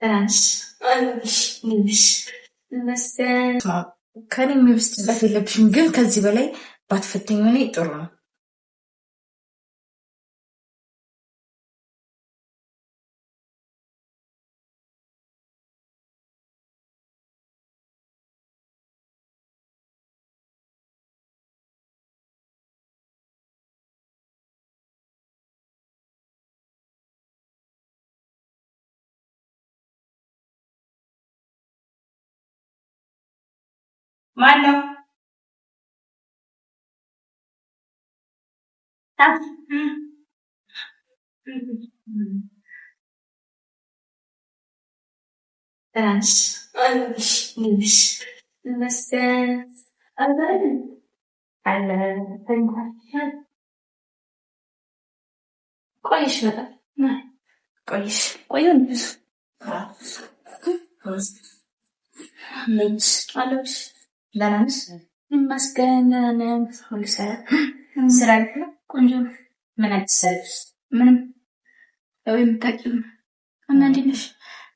ትናንሽ ንሽ መሰን ከኔ የሚብስጭለት የለብሽም፣ ግን ከዚህ በላይ ባትፈተኝ ሆኔ ጥሩ ነው። ማነው? ትናንሽ ንሽ መሰን አለ ቆይሽ በጣም ቆይሽ ቆየን ብዙ አለሽ ለናንስ ይመስገን ሁሉ ስራ ቆንጆ ምን አትሰሪስ? ምንም ያው የምታውቂው እና እንዴት ነሽ?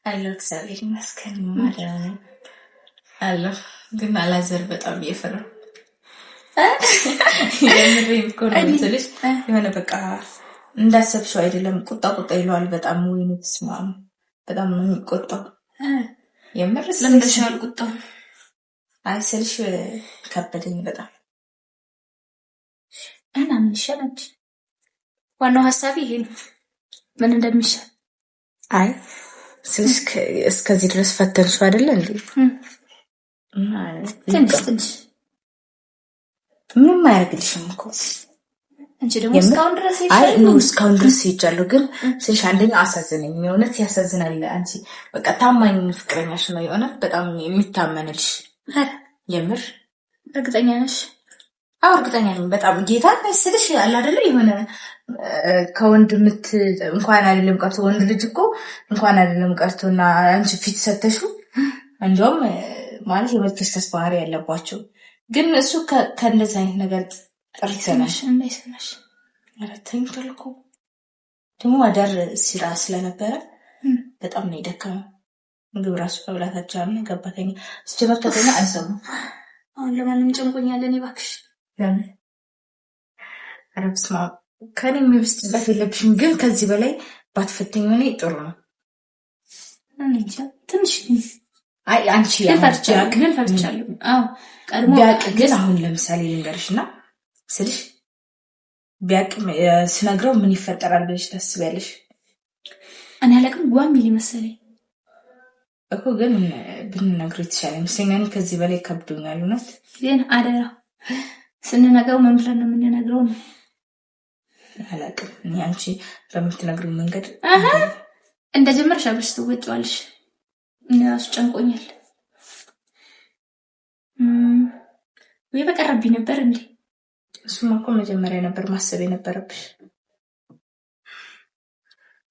አለሁ እግዚአብሔር ይመስገን ማለት አለሁ። ግን አላዘር በጣም እየፈራሁ የምሬን እኮ ነው የምልሽ። የሆነ በቃ እንዳሰብሽው አይደለም። ቁጣ ይለዋል በጣም ወይኔ በስመ አብ በጣም ነው የሚቆጣው። የምር ስለምደሻል ቁጣው አይሰልሽ ከበደኝ በጣም እና ምን ይሻላል? ዋናው ሀሳቤ ይሄ ነው፣ ምን እንደሚሻል። አይ ስልሽ እስከዚህ ድረስ ፈተንሽው አይደለ እንዴ? ትንሽ ምንም አያደርግልሽም እኮ እንጂ ደግሞ እስካሁን ድረስ ሄጃለሁ። ግን ስልሽ አንደኛ አሳዘነኝ፣ የእውነት ያሳዝናል። አንቺ በቃ ታማኝ ፍቅረኛሽ ነው የእውነት በጣም የሚታመንልሽ። የምር እርግጠኛ ነሽ? አዎ እርግጠኛ ነኝ በጣም ጌታ ስልሽ አለ አይደለ የሆነ ከወንድ እንኳን አይደለም ቀርቶ ወንድ ልጅ እኮ እንኳን አይደለም ቀርቶና አንቺ ፊት ሰተሹ እንደውም ማለት የመልከስከስ ባህሪ ያለባቸው። ግን እሱ ከእንደዚህ አይነት ነገር ጥሪት ሰናሽ እንዳይሰናሽ አራተኝ ተልኮ ደግሞ አዳር ስራ ስለነበረ በጣም ነው የደከመው። ምግብ ራሱ ከብላታቸው ነው ገባተኛ ስጀመር ከተኛ አይሰማም። አሁን ለማንም ጨንቆኛል እኔ እባክሽ። ለምን አረብስማ ከኔ የሚብስጭለት የለብሽም፣ ግን ከዚህ በላይ ባትፈተኝ ሆኔ ጥሩ ነው። እንዴ ትንሽ አይ አንቺ ፈርቻለሁ። አዎ ቀድሞ ቢያቅ ግን አሁን ለምሳሌ ልንገርሽና ስልሽ ቢያቅ ስነግረው ምን ይፈጠራል ብለሽ ታስቢያለሽ? እኔ አላቅም ጓም ይል መሰለኝ እኮ ግን ብንነግረው የተሻለ ይመስለኛል። ከዚህ በላይ ከብዶኛል እውነት። ግን አደራ ስንነግረው ምን ብለን ነው የምንነግረው? ነው አላቅም እኔ አንቺ በምትነግሪው መንገድ እንደጀመርሽ አብረሽ ትወጪዋለሽ። እኔ ራሱ ጨንቆኛል። ወይ በቀረብኝ ነበር እንዴ? እሱማ እኮ መጀመሪያ ነበር ማሰብ የነበረብሽ።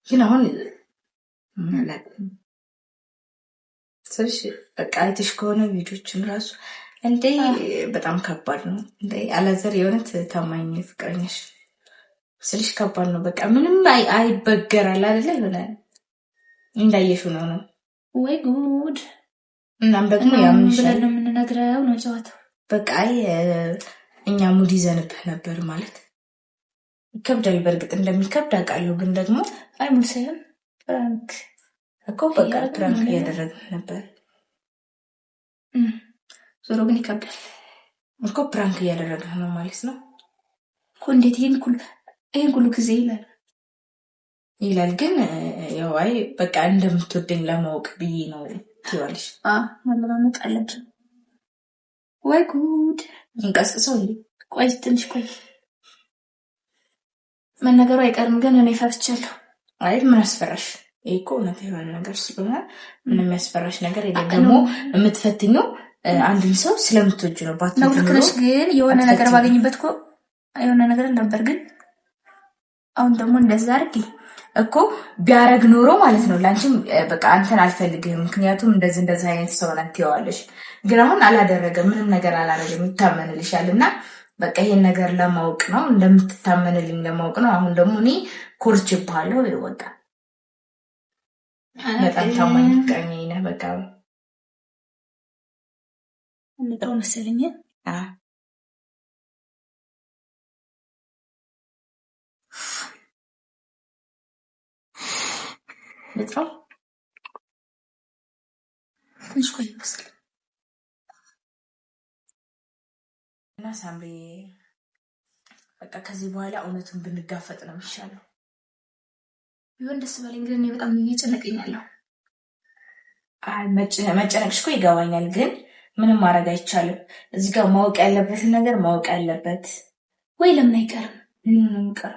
ግን አሁን አላቅም ስልሽ በቃ አይተሽ ከሆነ ቪዲዮችን ራሱ እንዴ በጣም ከባድ ነው። እንዴ አላዘር የእውነት ታማኝ ፍቅረኛሽ ስልሽ ከባድ ነው። በቃ ምንም አይበገራል አይደለ? የሆነ እንዳየሽው ነው። ወይ ጉድ! እናም ደግሞ ያምንሻል ነው የምንነግረው ነው ጨዋታው። በቃ እኛ ሙድ ይዘንብህ ነበር ማለት ይከብዳል። በእርግጥ እንደሚከብድ አውቃለሁ። ግን ደግሞ አይ ሙድ ሳይሆን ፍራንክ እኮ በቃ ፕራንክ እያደረግን ነበር። ዞሮ ግን ይከብዳል እኮ ፕራንክ እያደረግን ነው ማለት ነው እኮ። እንዴት ይሄን ሁሉ ጊዜ ይላል። ግን ያው አይ በቃ እንደምትወደኝ ለማወቅ ብዬ ነው ትይዋለሽ። መለማመጥ አለብን። ወይ ጉድ! እንቀስቅሰው እንዴ! ቆይ ትንሽ ቆይ፣ መነገሩ አይቀርም። ግን እኔ ፈርቻለሁ። አይ ምን አስፈራሽ? ይሄ እኮ እውነት የሆነ ነገር ስለሆነ ምንም ያስፈራሽ ነገር የለም። ደግሞ የምትፈትኘው አንድን ሰው ስለምትወጁ ነው። ባትነግረሽ ግን የሆነ ነገር ባገኝበት እኮ የሆነ ነገር ነበር። ግን አሁን ደግሞ እንደዛ አድርጊ እኮ ቢያረግ ኖሮ ማለት ነው ላንቺም በቃ አንተን አልፈልግህም፣ ምክንያቱም እንደዚህ አይነት ሰው ነህ ትይዋለሽ። ግን አሁን አላደረገም፣ ምንም ነገር አላደረገም፣ ይታመንልሻልና በቃ ይሄን ነገር ለማወቅ ነው እንደምትታመንልኝ ለማወቅ ነው። አሁን ደግሞ እኔ ኮርችብሃለሁ በቃ በጣም ታማኝ ፍቅረኛዬ ነህ። በቃ እንጥረው መሰለኝ። ልጥረው ትንሽ ቆይ መሰለኝ እና ሳምሪ በቃ ከዚህ በኋላ እውነቱን ብንጋፈጥ ነው የሚሻለው። ቢሆን ደስ ባለኝ፣ ግን እኔ በጣም እየጨነቀኛለሁ። መጨነቅሽ እኮ ይገባኛል፣ ግን ምንም ማድረግ አይቻልም። እዚህ ጋር ማወቅ ያለበትን ነገር ማወቅ ያለበት ወይ ለምን አይቀርም? የሚቀር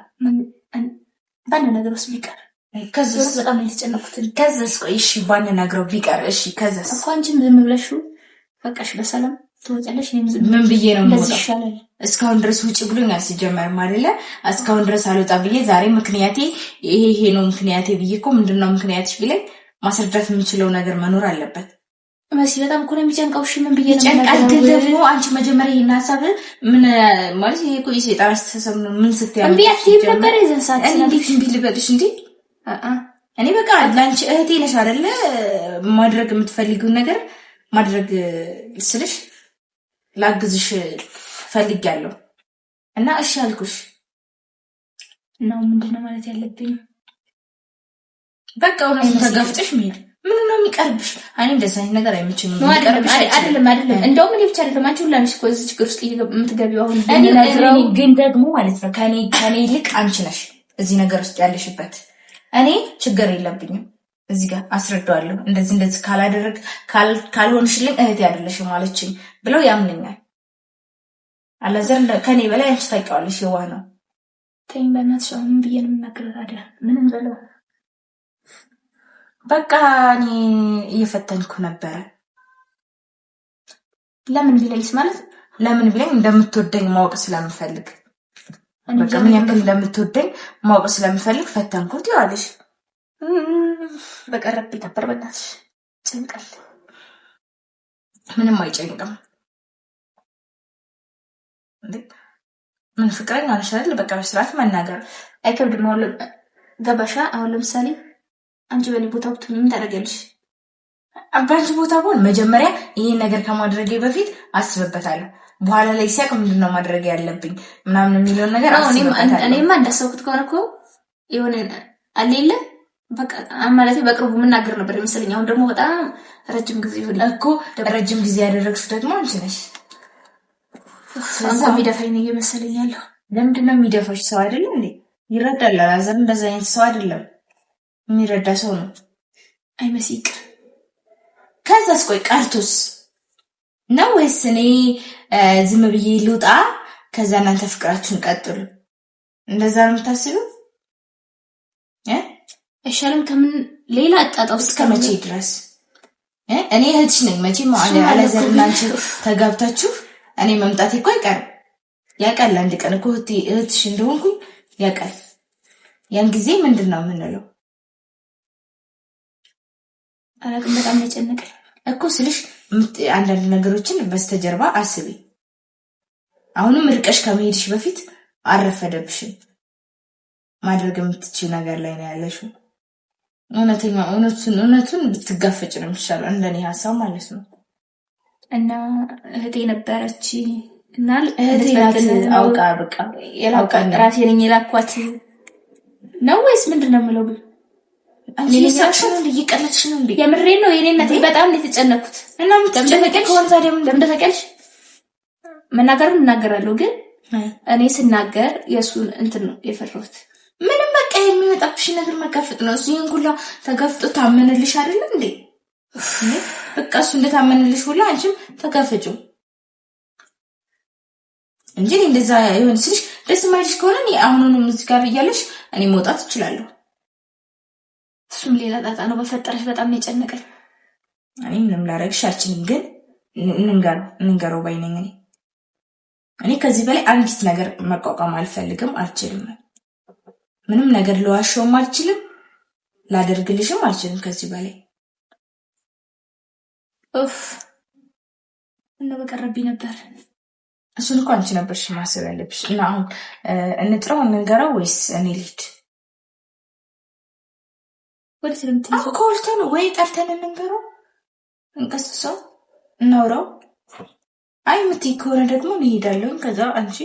ባንድ ነገር ውስጥ ቢቀር ከዛስ በጣም ነው የተጨነኩት። ከዛስ ቆይ እሺ ባንነግረው ቢቀር እሺ ከዛስ እኮ አንቺም ዝም ብለሽው በቃ በሰላም ትወጫለሽ። ምን ብዬ ነው እንደዚህ ይሻላል። እስካሁን ድረስ ውጭ ብሎኛል። ሲጀመርም አይደለ እስካሁን ድረስ አልወጣ ብዬ ዛሬ ምክንያቴ ይሄ ነው ምክንያቴ ብዬ እኮ ምንድነው ምክንያትሽ ቢለኝ ማስረዳት የምችለው ነገር መኖር አለበት። መሲ በጣም እኮ ነው የሚጨንቀው። እሺ ምን ብዬ ነው ጨንቃል? ግን ደግሞ አንቺ መጀመሪያ ይሄን ሀሳብ ምን ማለት ይሄ እኮ የሰይጣን አስተሳሰብ ነው። ምን ስትያም እምቢ አትይም ነበር የዘን ሰዓት እንዴት እምቢ ልበልሽ እንዴ? እኔ በቃ ለአንቺ እህቴ ነሽ አይደለ? ማድረግ የምትፈልጊውን ነገር ማድረግ ስልሽ ላግዝሽ ፈልጊያለሁ እና እሺ አልኩሽ። ነው ምንድነው ማለት ያለብኝ? በቃ እውነቱን ተጋፍጠሽ መሄድ ምን ነው የሚቀርብሽ? እኔ እንደዛ አይነት ነገር አይመችኝም። አይደለም እንደውም እኔ ብቻ አይደለም አንቺ ሁላ ነሽ እኮ እዚህ ችግር ውስጥ የምትገቢው። አሁን እኔ ግን ደግሞ ማለት ነው ከኔ ይልቅ አንቺ ነሽ እዚህ ነገር ውስጥ ያለሽበት። እኔ ችግር የለብኝም እዚህ ጋር አስረዳዋለሁ። እንደዚህ ካልሆንሽልኝ እህቴ አይደለሽም ማለችኝ ብለው ያምነኛል። አላዘር ከኔ በላይ አንቺ ታውቂዋለሽ። የዋህ ነው። ተይኝ በእናትሽ። አሁን ምን ብዬ ነው የምናገረው ታዲያ? ምንም በለው በቃ እኔ እየፈተንኩ ነበረ። ለምን ቢለኝስ ማለት ለምን ቢለኝ እንደምትወደኝ ማወቅ ስለምፈልግ፣ በቃ ምን ያክል እንደምትወደኝ ማወቅ ስለምፈልግ ፈተንኩት ይዋልሽ። በቀረብኝ ነበር። በእናትሽ ጨንቃል። ምንም አይጨንቅም። ምን ፍቅረኛ ነሽ አይደል? በቃ በስርዓት መናገር አይከብድም። አሁን ገባሻ? አሁን ለምሳሌ አንቺ በኔ ቦታ ብትሆኚ ምን ታደርጊያለሽ? በአንቺ ቦታ ብሆን መጀመሪያ ይሄን ነገር ከማድረጌ በፊት አስብበታለሁ። በኋላ ላይ ሲያቅ ምንድነው ማድረግ ያለብኝ ምናምን የሚለውን ነገር አስብበታለሁ። እኔማ እንዳሰብኩት ከሆነ እኮ የሆነ አሌለ በቃ ማለት በቅርቡ የምናገር ነበር የመሰለኝ። አሁን ደግሞ በጣም ረጅም ጊዜ ይሁን እኮ ረጅም ጊዜ ያደረግሽው ደግሞ አንቺ ነሽ። ስለዚህ የሚደፋኝ ነው እየመሰለኝ ያለው። ለምንድነው የሚደፋሽ? ሰው አይደለም እንዴ? ይረዳል። አላዘር እንደዛ አይነት ሰው አይደለም፣ የሚረዳ ሰው ነው። አይመስይቅ። ከዛስ ቆይ ቀርቶስ ነው ወይስ እኔ ዝም ብዬ ልውጣ ከዛ እናንተ ፍቅራችሁን ቀጥሉ? እንደዛ ነው የምታስቢው? አይሻልም? ከምን ሌላ አጣጣው እስከ መቼ ድረስ? እኔ እህትሽ ነኝ መቼም። አላዘር እና አንቺ ተጋብታችሁ እኔ መምጣቴ እኮ አይቀርም። ያውቃል አንድ ቀን እኮ እህትሽ እንደሆንኩኝ ያውቃል። ያን ጊዜ ምንድን ነው የምንለው? አላውቅም። በጣም ያጨነቀኝ እኮ ስልሽ አንዳንድ ነገሮችን በስተጀርባ አስቢ። አሁንም ርቀሽ ከመሄድሽ በፊት አረፈደብሽም። ማድረግ የምትችይው ነገር ላይ ነው ያለሽው። እውነቱን ብትጋፈጭ ነው የሚሻለው፣ እንደኔ ሀሳብ ማለት ነው። እና እህቴ ነበረች እና እህቴ ናት አውቃ በቃ ራሴ ነኝ የላኳት ነው ወይስ ምንድን ነው የምለው? ግን እየቀለድሽ ነው እንዴ? የምሬን ነው። የኔ እናቴ በጣም ነው የተጨነኩት። እና የምትጨነቀኝ ከሆነ ታዲያ ለምን ተቀልሽ? መናገሩን እናገራለሁ፣ ግን እኔ ስናገር የእሱን እንትን ነው የፈራሁት። ምንም በቃ የሚመጣብሽ ነገር መጋፈጥ ነው። እሱ ይህን ሁላ ተጋፍጦ ታመንልሽ አይደለም እንዴ? በቃ እሱ እንደታመንልሽ ሁላ አንቺም ተጋፈጪው እንጂ እንደዛ ይሁን ስልሽ ደስ የማይልሽ ከሆነ እኔ አሁኑንም እዚህ ጋር እያለሽ እኔ መውጣት እችላለሁ። እሱም ሌላ ጣጣ ነው። በፈጠረሽ በጣም ነው የጨነቀኝ። እኔ ምንም ላደርግሽ አልችልም፣ ግን እንንገረው ባይ ነኝ። እኔ ከዚህ በላይ አንዲት ነገር መቋቋም አልፈልግም፣ አልችልም። ምንም ነገር ልዋሸውም አልችልም፣ ላደርግልሽም አልችልም ከዚህ በላይ። እና በቀረብኝ ነበር። እሱን እኮ አንቺ ነበርሽ ማሰብ ያለብሽ። እና አሁን እንጥራው እንንገረው ወይስ እኔ ልሂድ? ወደ ስለምትይዘው እኮ ኮልተን ወይ ጠርተን እንንገረው፣ እንቀስቅሰው፣ እናውራው። አይ የምትይ ከሆነ ደግሞ እንሄዳለን። ከዛ አንቺ